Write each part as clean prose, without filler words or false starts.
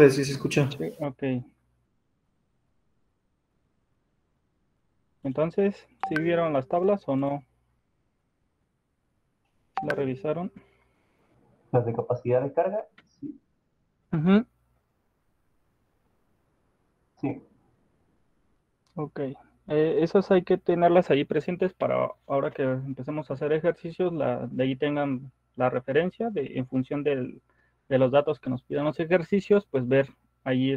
Pues sí se escucha. Sí, ok. Entonces, ¿sí vieron las tablas o no? ¿Sí la revisaron? Las de capacidad de carga, sí. Ujú. Sí. Ok. Esas hay que tenerlas ahí presentes para ahora que empecemos a hacer ejercicios, de ahí tengan la referencia en función de los datos que nos pidan los ejercicios, pues ver ahí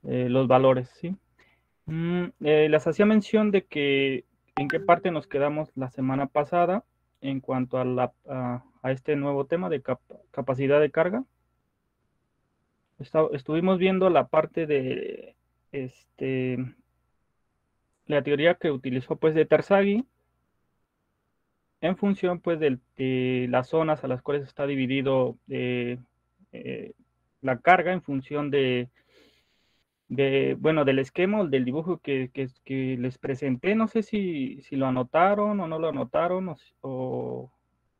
los valores, ¿sí? Les hacía mención de que en qué parte nos quedamos la semana pasada en cuanto a este nuevo tema de capacidad de carga. Estuvimos viendo la parte de la teoría que utilizó pues de Terzaghi en función pues de las zonas a las cuales está dividido la carga en función bueno, del esquema o del dibujo que les presenté. No sé si lo anotaron o no lo anotaron o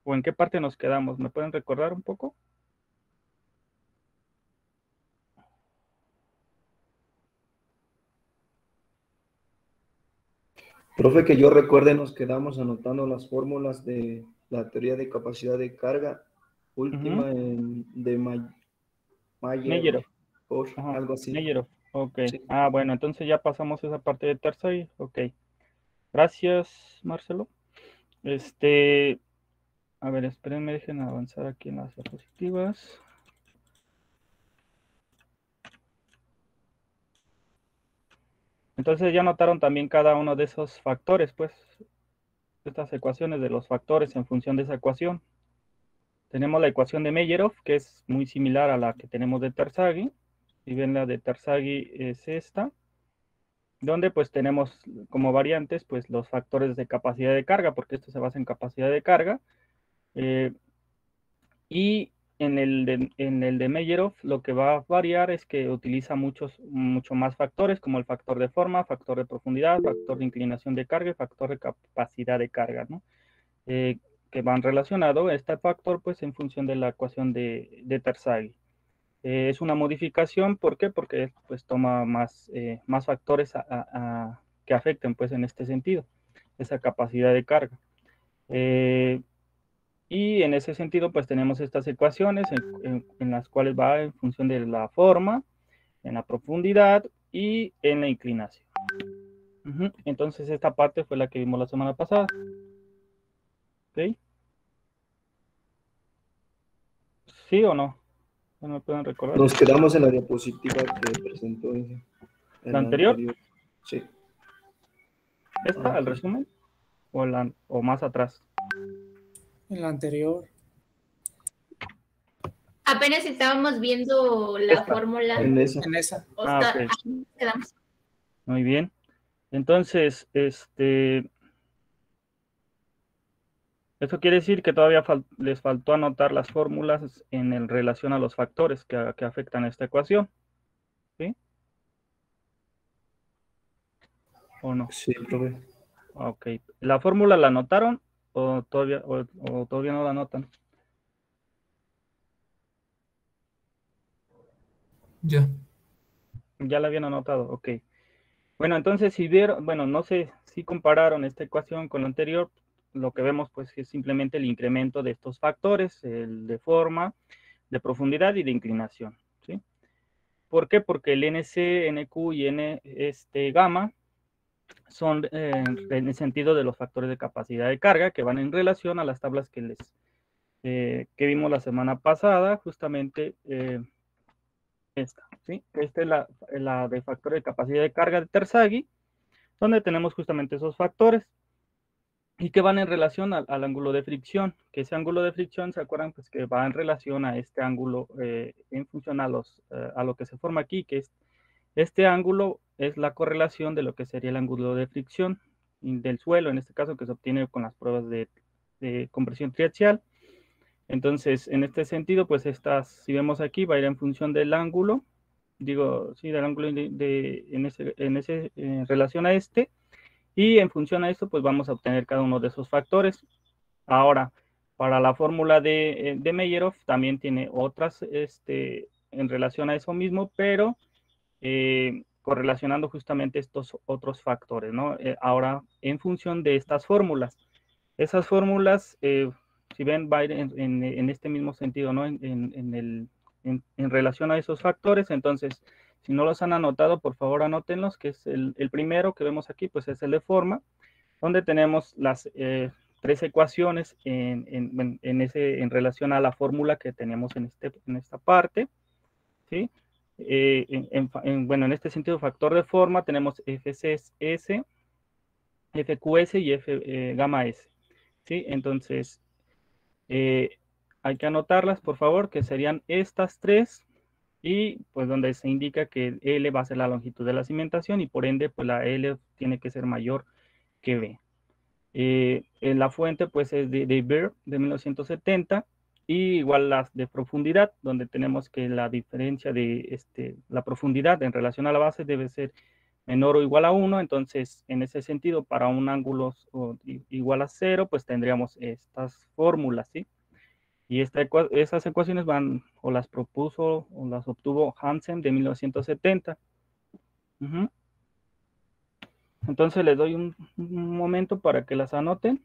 en qué parte nos quedamos. ¿Me pueden recordar un poco? Profe, que yo recuerde, nos quedamos anotando las fórmulas de la teoría de capacidad de carga Ujú. última de Mayer, Meyerov. por Ajá, algo así. Meyerov. Ok. Sí. Ah, bueno, entonces ya pasamos esa parte de Terzaghi. Ok. Gracias, Marcelo. A ver, espérenme, dejen avanzar aquí en las diapositivas. Entonces ya notaron también cada uno de esos factores, pues, estas ecuaciones de los factores en función de esa ecuación. Tenemos la ecuación de Meyerov, que es muy similar a la que tenemos de Terzaghi. Si ven, la de Terzaghi es esta, donde pues tenemos como variantes pues los factores de capacidad de carga, porque esto se basa en capacidad de carga. Y en el de Meyerov lo que va a variar es que utiliza mucho más factores, como el factor de forma, factor de profundidad, factor de inclinación de carga y factor de capacidad de carga, ¿no? Que van relacionados este factor pues en función de la ecuación de Terzaghi. Es una modificación, ¿por qué? Porque pues toma más factores que afecten pues en este sentido, esa capacidad de carga. Y en ese sentido, pues tenemos estas ecuaciones en las cuales va en función de la forma, en la profundidad y en la inclinación. Entonces, esta parte fue la que vimos la semana pasada. ¿Ok? ¿Sí o no? ¿No me pueden recordar? Nos quedamos en la diapositiva que presentó en ¿La la anterior? anterior. Sí. ¿Esta, el resumen? ¿O más atrás? En la anterior. Apenas estábamos viendo la Esta. fórmula. En esa. En esa. O sea, Ok. ahí nos quedamos. Muy bien. Entonces, eso quiere decir que todavía les faltó anotar las fórmulas en relación a los factores que afectan a esta ecuación. ¿Sí? ¿O no? Sí, profe. Ok. ¿La fórmula la anotaron o todavía no la anotan? Ya. Ya la habían anotado, ok. Bueno, entonces si vieron, bueno, no sé si compararon esta ecuación con la anterior, lo que vemos pues es simplemente el incremento de estos factores, el de forma, de profundidad y de inclinación, ¿sí? ¿Por qué? Porque el NC, NQ y gamma son en el sentido de los factores de capacidad de carga que van en relación a las tablas que vimos la semana pasada, justamente esta, ¿sí? Esta es la de factor de capacidad de carga de Terzaghi, donde tenemos justamente esos factores y que van en relación al ángulo de fricción, que ese ángulo de fricción, ¿se acuerdan? Pues que va en relación a este ángulo en función a lo que se forma aquí, que es este ángulo es la correlación de lo que sería el ángulo de fricción del suelo, en este caso que se obtiene con las pruebas de compresión triaxial. Entonces, en este sentido, pues si vemos aquí, va a ir en función del ángulo, digo, sí, del ángulo en relación a este, y en función a esto, pues vamos a obtener cada uno de esos factores. Ahora, para la fórmula de Meyerov también tiene otras en relación a eso mismo, pero correlacionando justamente estos otros factores, ¿no? Ahora, en función de estas fórmulas. Esas fórmulas, si ven, va a ir en este mismo sentido, ¿no? En relación a esos factores. Entonces, si no los han anotado, por favor anótenlos, que es el primero que vemos aquí, pues es el de forma, donde tenemos las tres ecuaciones en relación a la fórmula que tenemos en esta parte, ¿sí? Bueno, en este sentido, factor de forma, tenemos FCS, FQS y F, gamma S, ¿sí? Entonces, hay que anotarlas, por favor, que serían estas tres, y pues donde se indica que L va a ser la longitud de la cimentación y por ende, pues la L tiene que ser mayor que B. En la fuente, pues es de Beer, de 1970, y igual las de profundidad, donde tenemos que la diferencia de la profundidad en relación a la base debe ser menor o igual a 1, entonces en ese sentido para un ángulo igual a 0, pues tendríamos estas fórmulas, ¿sí? Y esas ecuaciones van, o las propuso, o las obtuvo Hansen de 1970. Uh-huh. Entonces les doy un momento para que las anoten.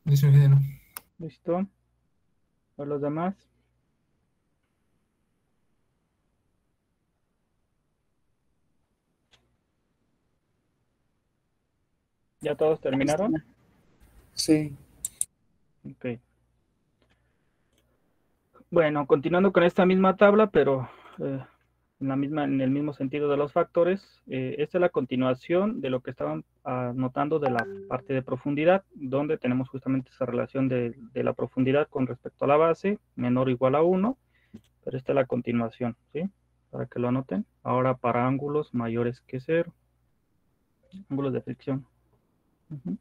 Listo, ingeniero. ¿Listo? ¿Para los demás? ¿Ya todos terminaron? Sí. Ok. Bueno, continuando con esta misma tabla, pero en el mismo sentido de los factores, esta es la continuación de lo que estaban anotando de la parte de profundidad, donde tenemos justamente esa relación de la profundidad con respecto a la base, menor o igual a 1, pero esta es la continuación, ¿sí? Para que lo anoten. Ahora para ángulos mayores que 0, ángulos de fricción. Ujú.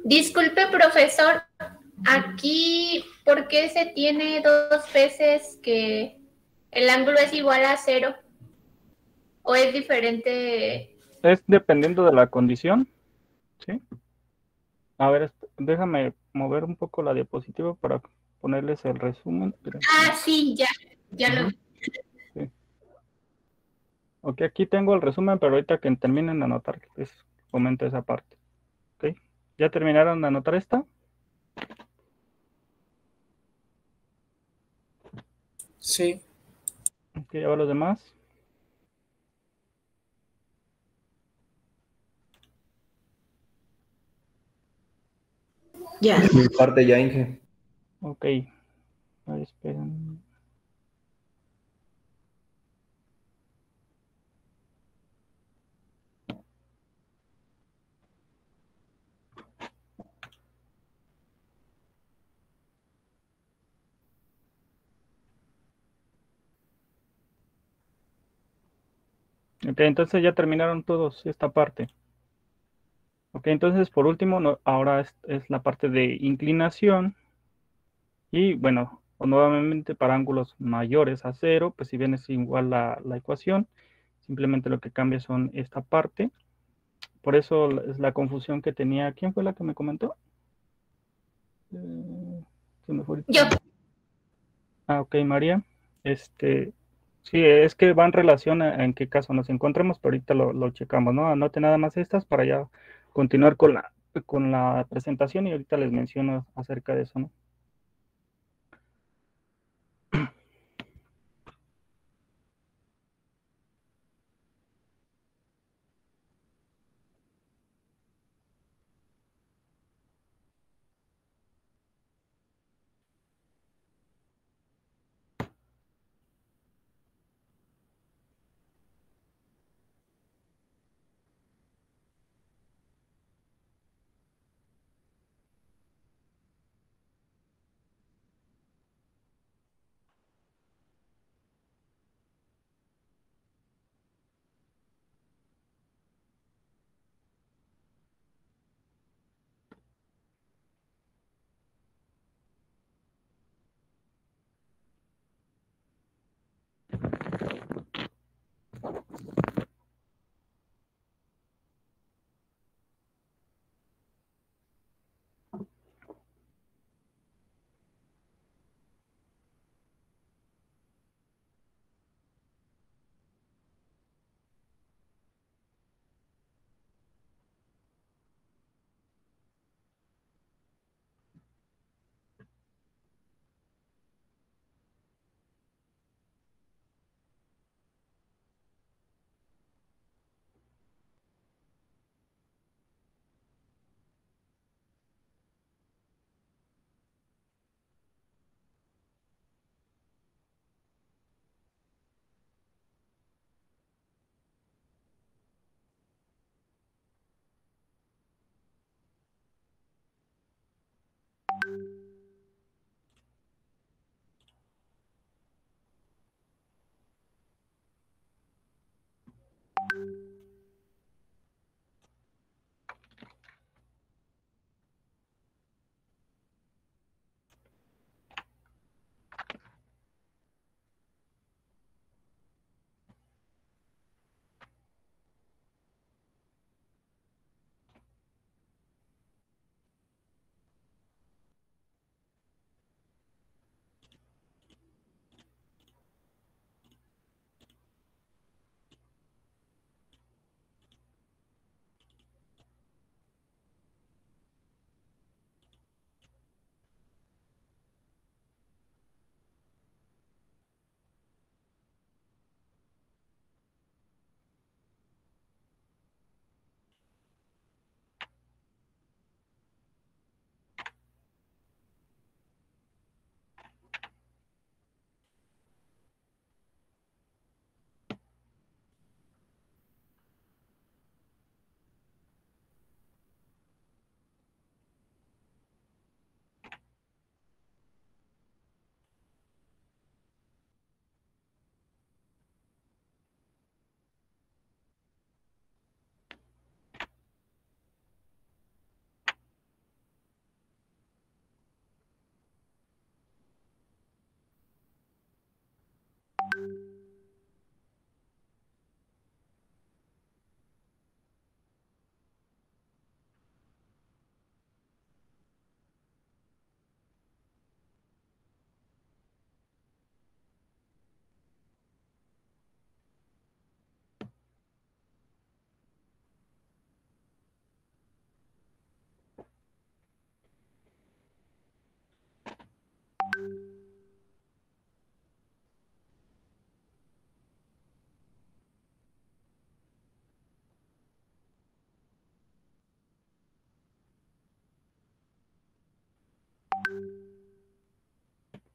Disculpe, profesor, aquí, ¿por qué se tiene dos veces que el ángulo es igual a 0? ¿O es diferente? Es dependiendo de la condición, ¿sí? A ver, déjame mover un poco la diapositiva para ponerles el resumen. Ah, sí, ya. Ya lo vi. Sí. Ok, aquí tengo el resumen, pero ahorita que terminen de anotar, les comento esa parte. Ok, ¿ya terminaron de anotar esta? Sí. Ok, ahora los demás. Ya. Mi parte ya, Inge. Ok, ahí esperen. Ok, entonces ya terminaron todos esta parte. Ok, entonces por último, ahora es la parte de inclinación. Y bueno, nuevamente para ángulos mayores a cero, pues si bien es igual la ecuación, simplemente lo que cambia son esta parte. Por eso es la confusión que tenía. ¿Quién fue la que me comentó? Se me fue ahorita. Yo. Ah, ok, María. Sí, es que va en relación en qué caso nos encontremos, pero ahorita lo checamos, ¿no? Anote nada más estas para ya continuar con la presentación y ahorita les menciono acerca de eso, ¿no?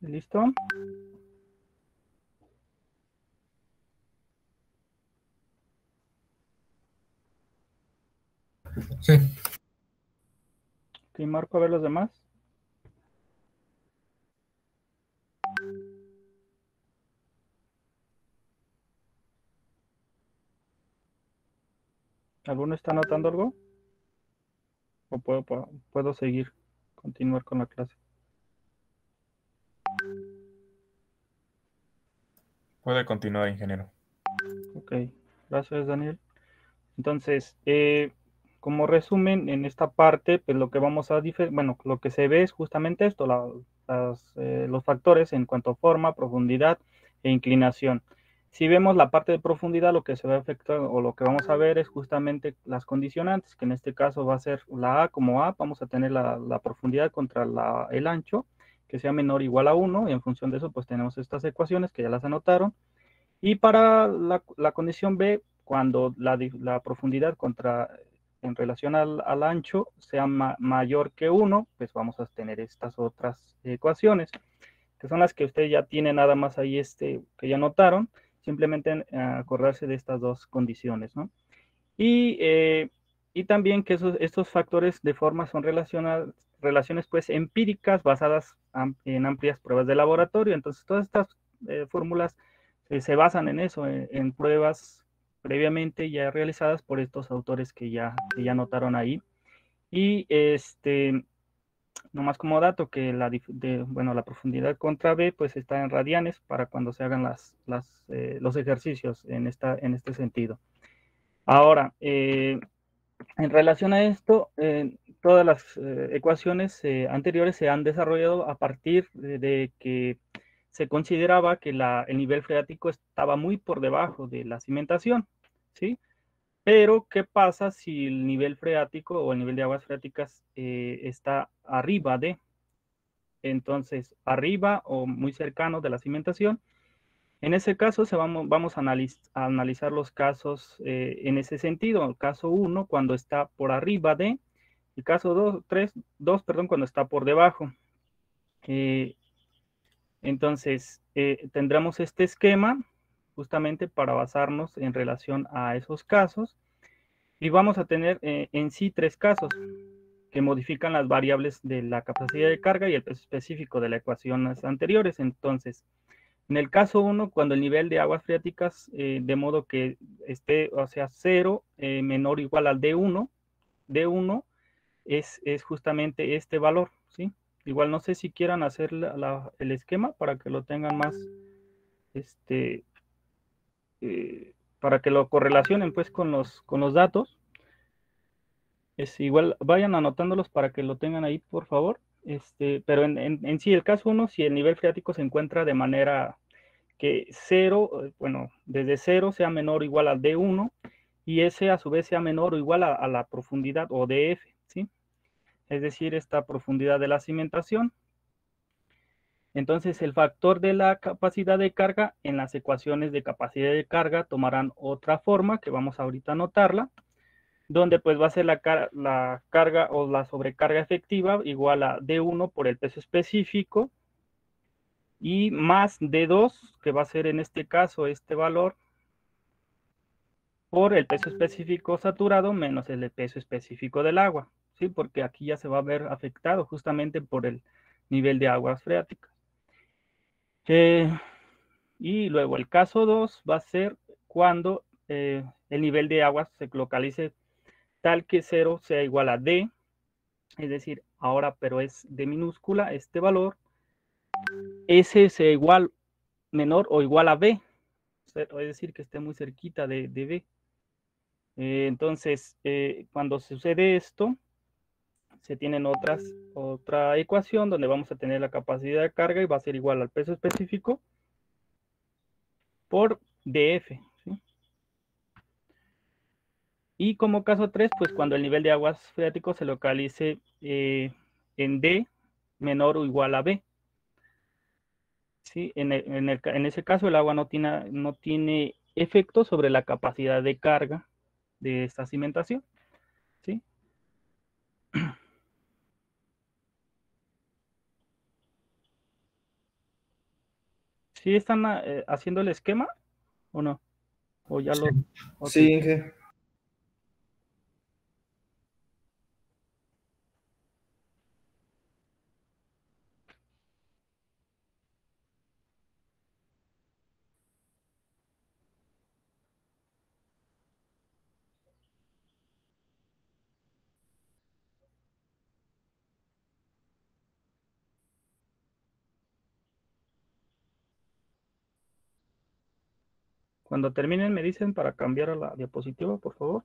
¿Listo? Sí. Ok, Marco, a ver los demás. ¿Alguno está anotando algo? ¿O puedo seguir, continuar con la clase? Puede continuar, ingeniero. Ok, gracias, Daniel. Entonces, como resumen, en esta parte, pues lo que vamos a bueno, lo que se ve es justamente esto, los factores en cuanto a forma, profundidad e inclinación. Si vemos la parte de profundidad, lo que se va a afectar o lo que vamos a ver es justamente las condicionantes, que en este caso va a ser la A como A, vamos a tener la profundidad contra el ancho, que sea menor o igual a 1, y en función de eso, pues tenemos estas ecuaciones que ya las anotaron. Y para la condición B, cuando la profundidad en relación al ancho sea mayor que 1, pues vamos a tener estas otras ecuaciones, que son las que ustedes ya tienen nada más ahí, que ya notaron, simplemente acordarse de estas dos condiciones, ¿no? Y también que estos factores de forma son relaciones pues empíricas basadas en amplias pruebas de laboratorio. Entonces todas estas fórmulas se basan en eso, en pruebas previamente ya realizadas por estos autores que ya notaron ahí. Y nomás como dato que bueno, la profundidad contra B pues está en radianes para cuando se hagan los ejercicios en este sentido. Ahora, en relación a esto, todas las ecuaciones anteriores se han desarrollado a partir de que se consideraba que el nivel freático estaba muy por debajo de la cimentación, ¿sí? Pero, ¿qué pasa si el nivel freático o el nivel de aguas freáticas está arriba de? Entonces, arriba o muy cercano de la cimentación. En ese caso, vamos a analizar los casos en ese sentido. El caso 1, cuando está por arriba de, el caso 2, perdón, cuando está por debajo. Entonces, tendremos este esquema justamente para basarnos en relación a esos casos. Y vamos a tener en sí 3 casos que modifican las variables de la capacidad de carga y el peso específico de las ecuaciones anteriores. Entonces, en el caso 1, cuando el nivel de aguas freáticas, de modo que esté, o sea, 0 menor o igual al D1, D1 es justamente este valor, ¿sí? Igual no sé si quieran hacer el esquema para que lo tengan más, para que lo correlacionen pues con los datos. Igual vayan anotándolos para que lo tengan ahí, por favor. Pero en sí, el caso 1, si el nivel freático se encuentra de manera que 0, bueno, desde 0 sea menor o igual al D1 y ese a su vez sea menor o igual a la profundidad o DF, ¿sí? Es decir, esta profundidad de la cimentación. Entonces, el factor de la capacidad de carga en las ecuaciones de capacidad de carga tomarán otra forma que vamos ahorita a anotarla, donde pues va a ser la carga o la sobrecarga efectiva igual a D1 por el peso específico y más D2, que va a ser en este caso este valor, por el peso específico saturado menos el peso específico del agua, ¿sí? Porque aquí ya se va a ver afectado justamente por el nivel de aguas freáticas. Y luego el caso 2 va a ser cuando el nivel de aguas se localice tal que 0 sea igual a D, es decir, ahora pero es D minúscula este valor, S sea igual menor o igual a B, es decir, que esté muy cerquita de B. Entonces, cuando sucede esto, se tienen otra ecuación donde vamos a tener la capacidad de carga y va a ser igual al peso específico por DF, ¿sí? Y como caso 3, pues cuando el nivel de aguas freáticos se localice en D menor o igual a B. ¿Sí? En ese caso el agua no tiene efecto sobre la capacidad de carga de esta cimentación, ¿sí? ¿Sí están haciendo el esquema o no? ¿O ya lo...? Ok. Sí, Inge. Cuando terminen me dicen para cambiar a la diapositiva, por favor.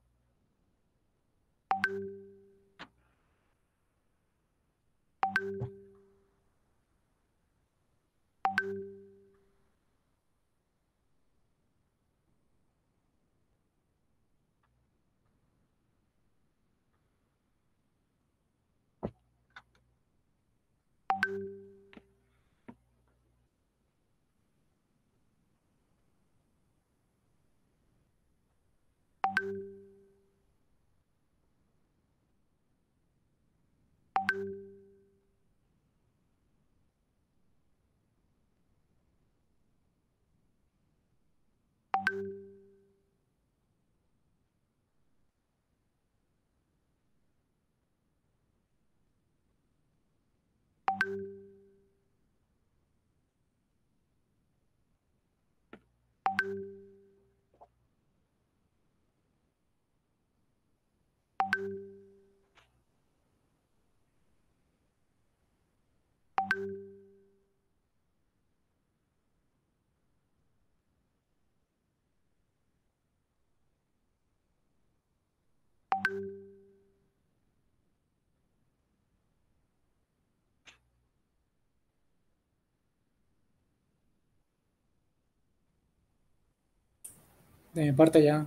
De mi parte ya.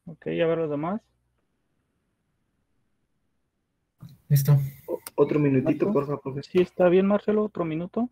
Ok, a ver los demás. Listo. Otro minutito, Marco. por favor, profe. Sí, está bien, Marcelo, otro minuto.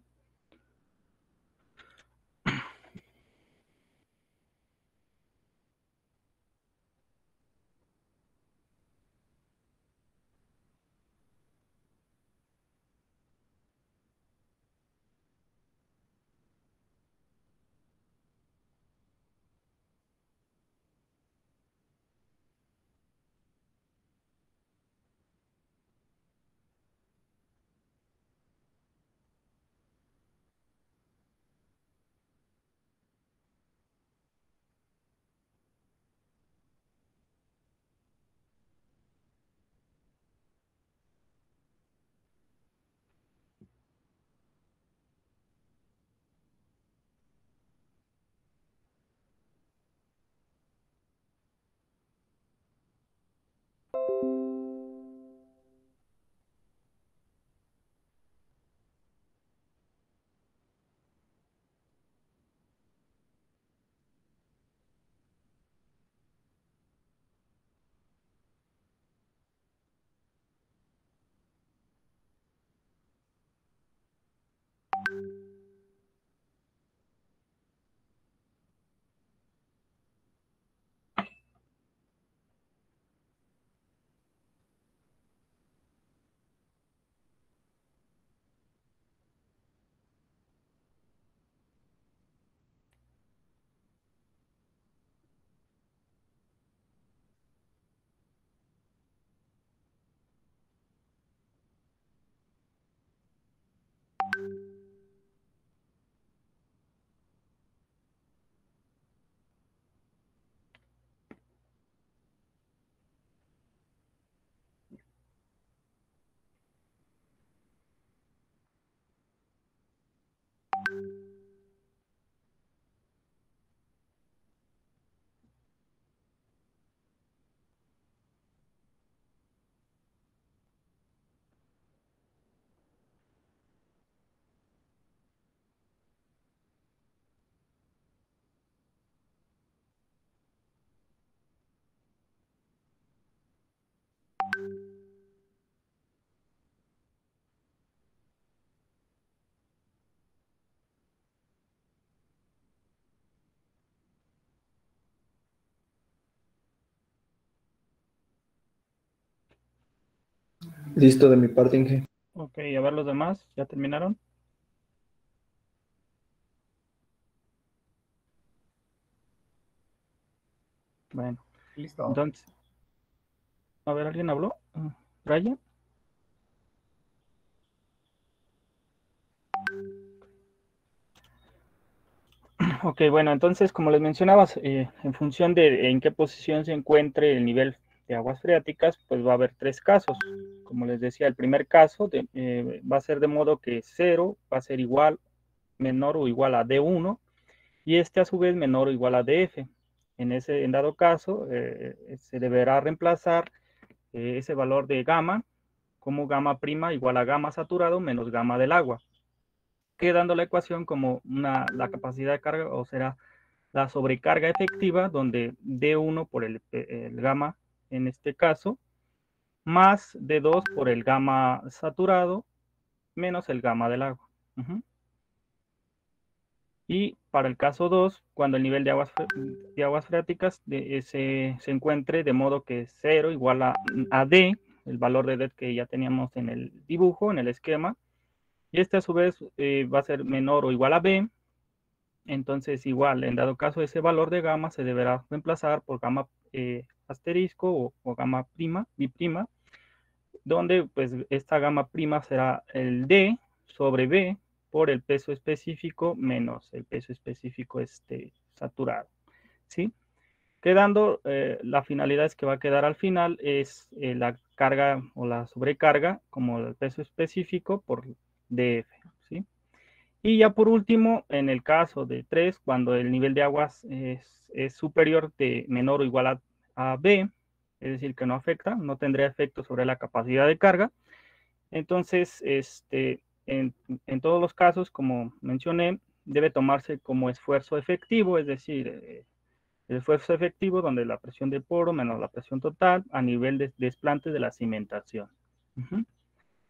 Listo de mi parte, Inge. Ok, a ver los demás. ¿Ya terminaron? Bueno, Listo. entonces, a ver, ¿alguien habló? ¿Brian? Ok, bueno, entonces, como les mencionabas, en función de en qué posición se encuentre el nivel de aguas freáticas, pues va a haber tres casos. Como les decía, el primer caso va a ser de modo que 0 va a ser igual, menor o igual a D1, y este a su vez menor o igual a DF. En dado caso, se deberá reemplazar ese valor de gamma como gamma prima igual a gamma saturado menos gamma del agua, quedando la ecuación como la capacidad de carga, o será la sobrecarga efectiva, donde D1 por el gamma en este caso, más D2 por el gamma saturado, menos el gamma del agua. Y para el caso 2, cuando el nivel de aguas freáticas se encuentre de modo que 0 igual a D, el valor de D que ya teníamos en el dibujo, en el esquema, y este a su vez va a ser menor o igual a B. Entonces, igual, en dado caso, ese valor de gamma se deberá reemplazar por gamma asterisco o gamma prima, biprima, donde pues esta gamma prima será el D sobre B por el peso específico menos el peso específico saturado, ¿sí? Quedando, la finalidad es que va a quedar al final es la carga o la sobrecarga como el peso específico por DF, ¿sí? Y ya por último, en el caso de 3, cuando el nivel de aguas es superior de menor o igual a B, es decir, que no afecta, no tendría efecto sobre la capacidad de carga. Entonces, en todos los casos, como mencioné, debe tomarse como esfuerzo efectivo, es decir, el esfuerzo efectivo donde la presión de poro menos la presión total a nivel de desplante de la cimentación.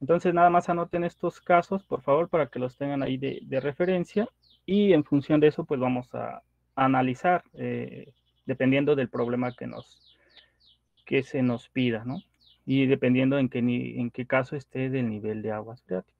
Entonces, nada más anoten estos casos, por favor, para que los tengan ahí de referencia. Y en función de eso, pues vamos a analizar, dependiendo del problema que se nos pida, ¿no? Y dependiendo en qué caso esté del nivel de aguas freáticas.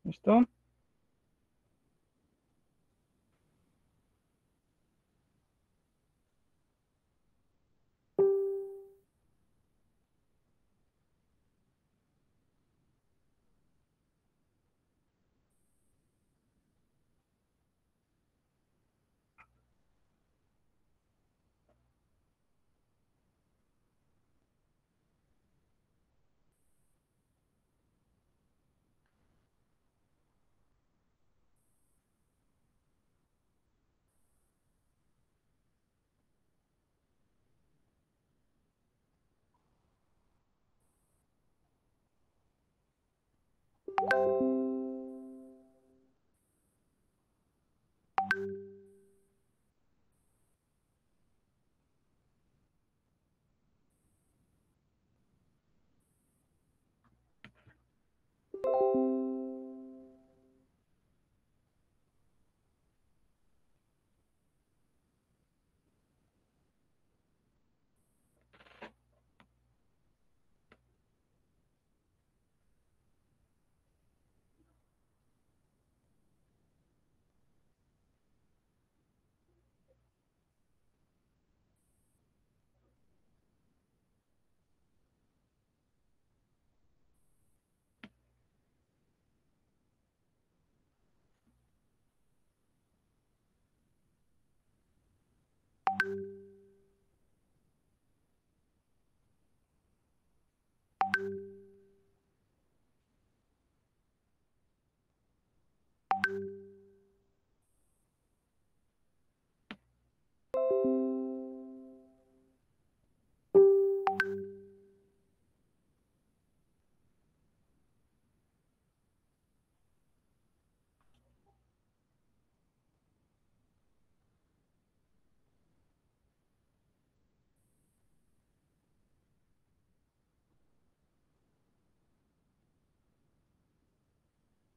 ¿Listo?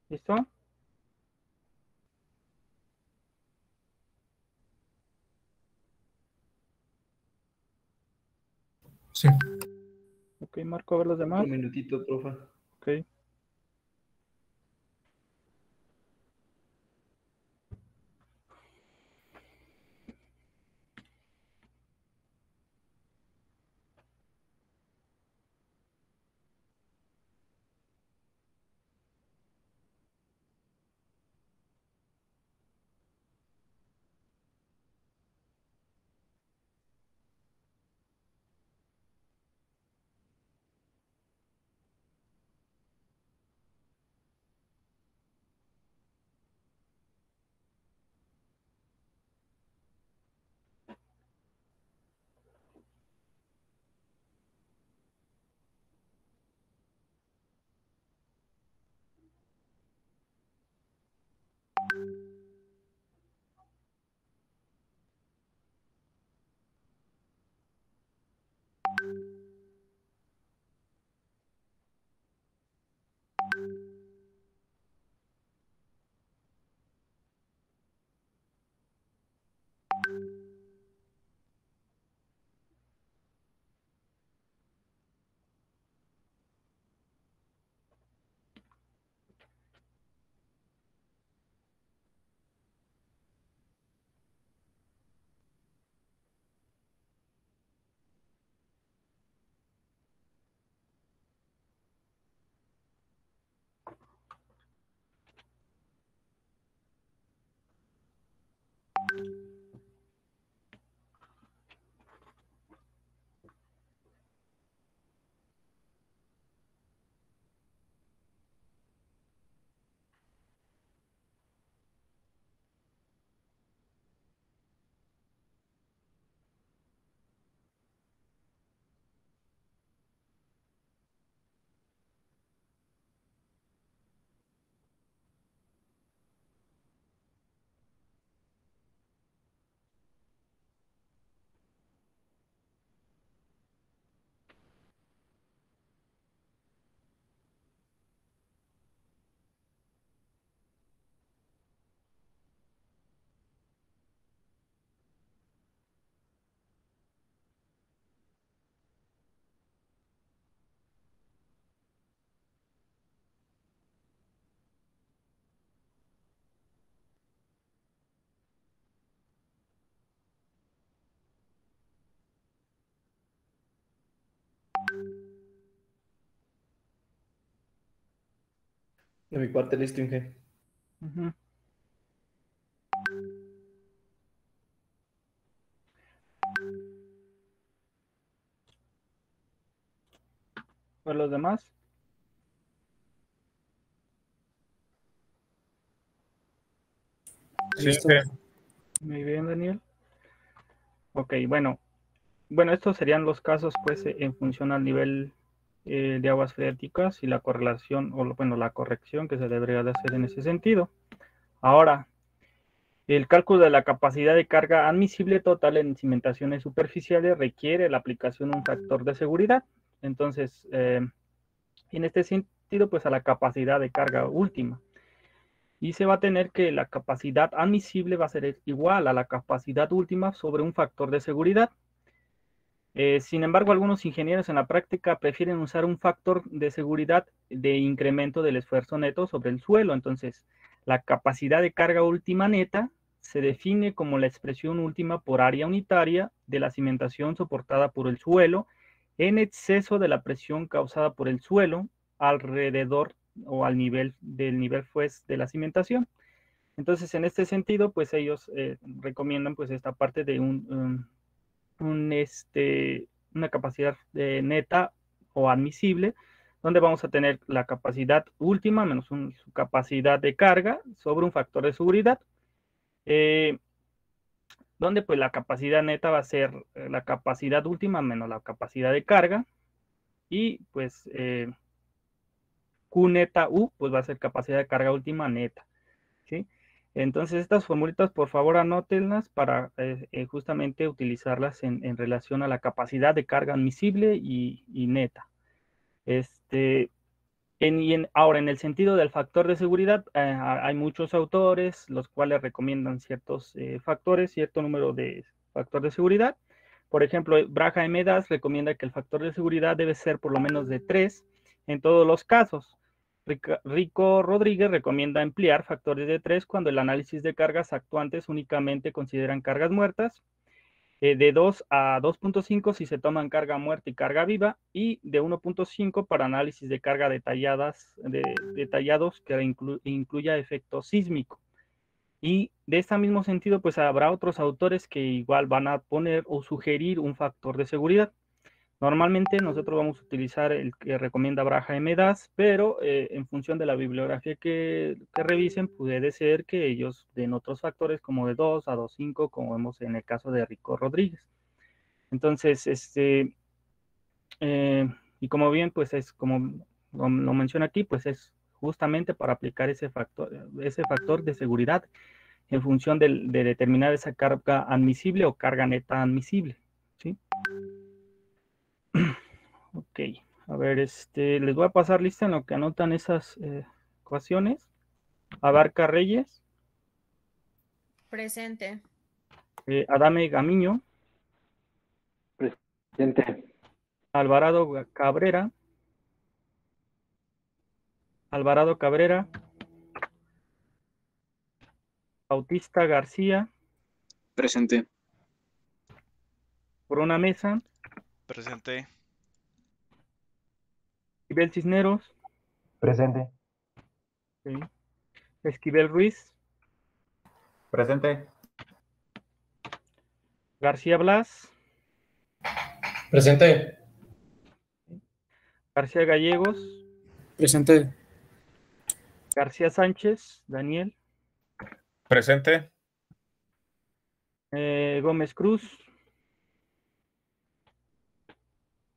¿Listo? Sí. Ok, Marco, a ver los demás. Un minutito, profe. Ok. De mi parte, listo, Inge. Ujú. ¿Ver los demás? Sí, Listo. Inge. Muy bien, Daniel. Ok, bueno. Bueno, estos serían los casos, pues, en función al nivel de aguas freáticas y la correlación, o bueno, la corrección que se debería de hacer en ese sentido. Ahora, el cálculo de la capacidad de carga admisible total en cimentaciones superficiales requiere la aplicación de un factor de seguridad. Entonces, en este sentido, pues a la capacidad de carga última. Y se va a tener que la capacidad admisible va a ser igual a la capacidad última sobre un factor de seguridad. Sin embargo, algunos ingenieros en la práctica prefieren usar un factor de seguridad de incremento del esfuerzo neto sobre el suelo. Entonces, la capacidad de carga última neta se define como la expresión última por área unitaria de la cimentación soportada por el suelo en exceso de la presión causada por el suelo alrededor o al nivel del nivel pues, de la cimentación. Entonces, en este sentido, pues ellos recomiendan pues esta parte de una capacidad neta o admisible, donde vamos a tener la capacidad última menos su capacidad de carga sobre un factor de seguridad, donde pues la capacidad neta va a ser la capacidad última menos la capacidad de carga, y pues Q neta U pues va a ser capacidad de carga última neta, ¿sí? Entonces estas formulitas por favor anótenlas para justamente utilizarlas en relación a la capacidad de carga admisible y neta. Ahora, en el sentido del factor de seguridad, hay muchos autores los cuales recomiendan ciertos factores, cierto número de factor de seguridad. Por ejemplo, Braha y Medas recomienda que el factor de seguridad debe ser por lo menos de 3 en todos los casos. Rico Rodríguez recomienda emplear factores de 3 cuando el análisis de cargas actuantes únicamente consideran cargas muertas, de 2 a 2.5 si se toman carga muerta y carga viva, y de 1.5 para análisis de carga detallados que incluya efecto sísmico. Y de este mismo sentido, pues habrá otros autores que igual van a poner o sugerir un factor de seguridad. Normalmente nosotros vamos a utilizar el que recomienda Braha y Medas, pero en función de la bibliografía que revisen, puede ser que ellos den otros factores como de 2 a 2.5, como vemos en el caso de Rico Rodríguez. Entonces, y como bien, pues es como lo menciona aquí, pues es justamente para aplicar ese factor de seguridad en función de determinar esa carga admisible o carga neta admisible, ¿sí? Ok, a ver, les voy a pasar lista en lo que anotan esas ecuaciones. Abarca Reyes. Presente. Adame Gamiño. Presente. Alvarado Cabrera. Alvarado Cabrera. Bautista García. Presente. Corona Mesa. Presente. Esquivel Cisneros. Presente. Sí. Esquivel Ruiz. Presente. García Blas. Presente. García Gallegos. Presente. García Sánchez. Daniel. Presente. Gómez Cruz.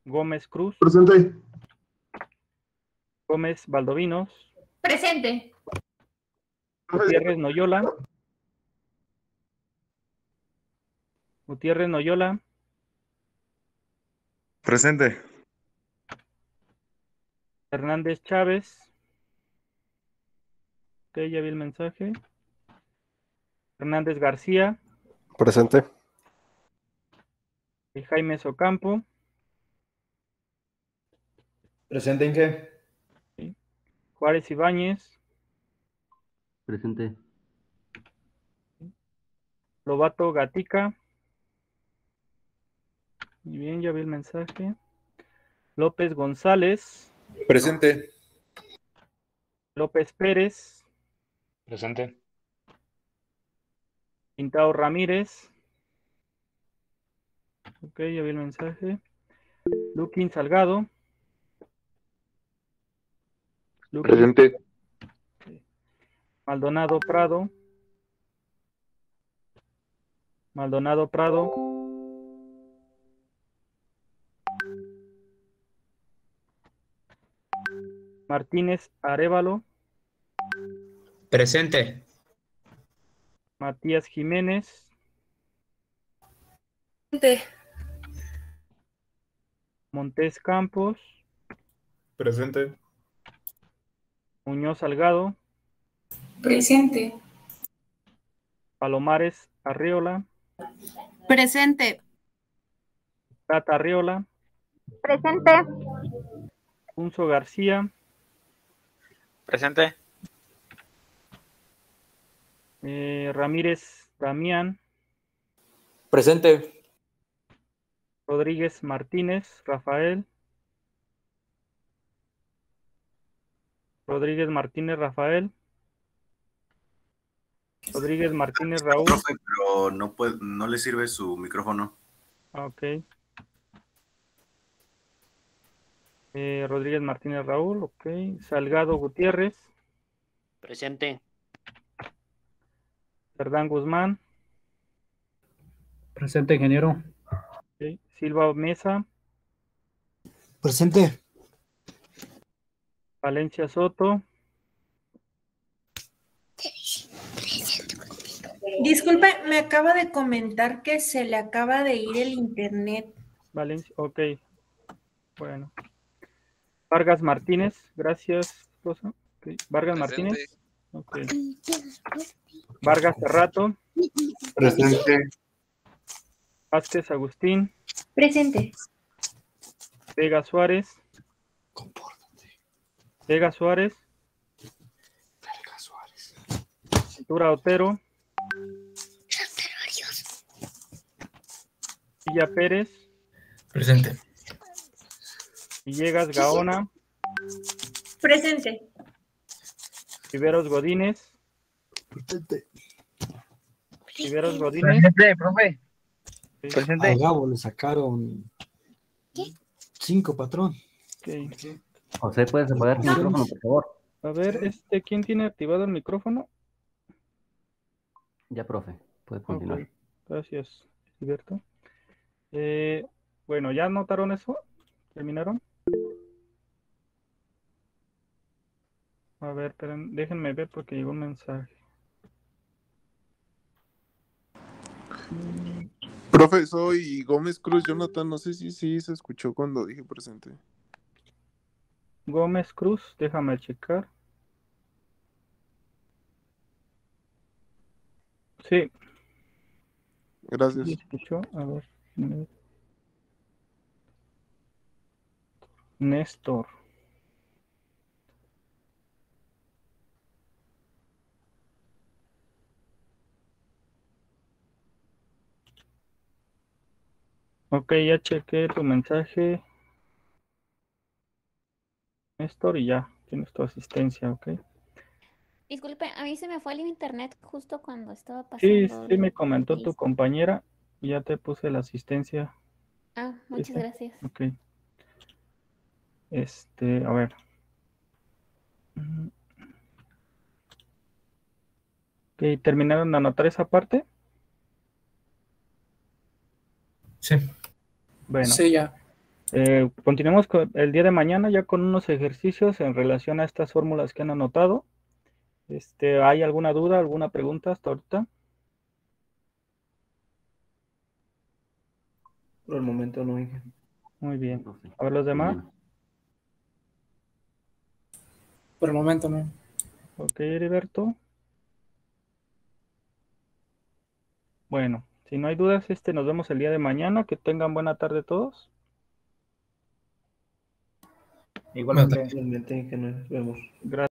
Gómez Cruz. Presente. Gómez Valdovinos. Presente. Gutiérrez Noyola. Gutiérrez Noyola. Presente. Hernández Chávez. Ok, ya vi el mensaje. Hernández García. Presente. Y Jaime Socampo. ¿Presente en qué? Sí. Juárez Ibáñez. Presente. Lobato Gatica. Muy bien, ya vi el mensaje. López González. Presente. López Pérez. Presente. Pintado Ramírez. Ok, ya vi el mensaje. Luquín Salgado. Luquín. Presente. Maldonado Prado. Maldonado Prado. Martínez Arévalo. Presente. Matías Jiménez. Presente. Montés Campos. Presente. Muñoz Salgado. Presente. Palomares Arriola. Presente. Tata Arriola. Presente. Unzo García. Presente. Ramírez Damián. Presente. Rodríguez Martínez Rafael. Rodríguez Martínez Rafael. Rodríguez Martínez Raúl. Profe, pero no le sirve su micrófono. Ok. Rodríguez Martínez Raúl, ok. Salgado Gutiérrez. Presente. Cerdán Guzmán. Presente, ingeniero. Okay. Silva Mesa. Presente. Valencia Soto. Disculpe, me acaba de comentar que se le acaba de ir el internet. Valencia, ok. Bueno. Vargas Martínez, gracias, Rosa. Okay. Vargas Presente. Martínez. Okay. Vargas Cerrato. Presente. Vázquez Agustín. Presente. Vega Suárez. Vega Suárez. Ventura Otero. Villa Pérez. Presente. Villegas Gaona. Presente. Riveros Godínez. Presente. Riveros Godínez. Presente, profe. Presente. Al Gabo le sacaron 5, patrón. Okay. José, ¿puedes apagar tu micrófono, por favor? A ver, ¿quién tiene activado el micrófono? Ya, profe, puede continuar. Okay. Gracias, Gilberto. Bueno, ¿ya notaron eso? ¿Terminaron? A ver, déjenme ver porque llegó un mensaje. Profe, soy Gómez Cruz Jonathan, no sé si se escuchó cuando dije presente. Gómez Cruz, déjame checar. Sí. Gracias. ¿Sí escuchó? A ver. Néstor. Ok, ya chequé tu mensaje, Néstor, y ya tienes tu asistencia, ok. Disculpe, a mí se me fue el internet justo cuando estaba Sí, pasando. sí me comentó tu compañera, y ya te puse la asistencia. Ah, muchas gracias. Ok. A ver. Ok, ¿terminaron de anotar esa parte? Sí. Bueno. Sí, ya. Continuemos el día de mañana ya con unos ejercicios en relación a estas fórmulas que han anotado. ¿Hay alguna duda, alguna pregunta hasta ahorita? Por el momento no, Inge. Muy bien. A ver los demás. Por el momento no. Ok, Heriberto. Bueno, si no hay dudas, nos vemos el día de mañana. Que tengan buena tarde todos. Igualmente, Inge, nos vemos. Gracias.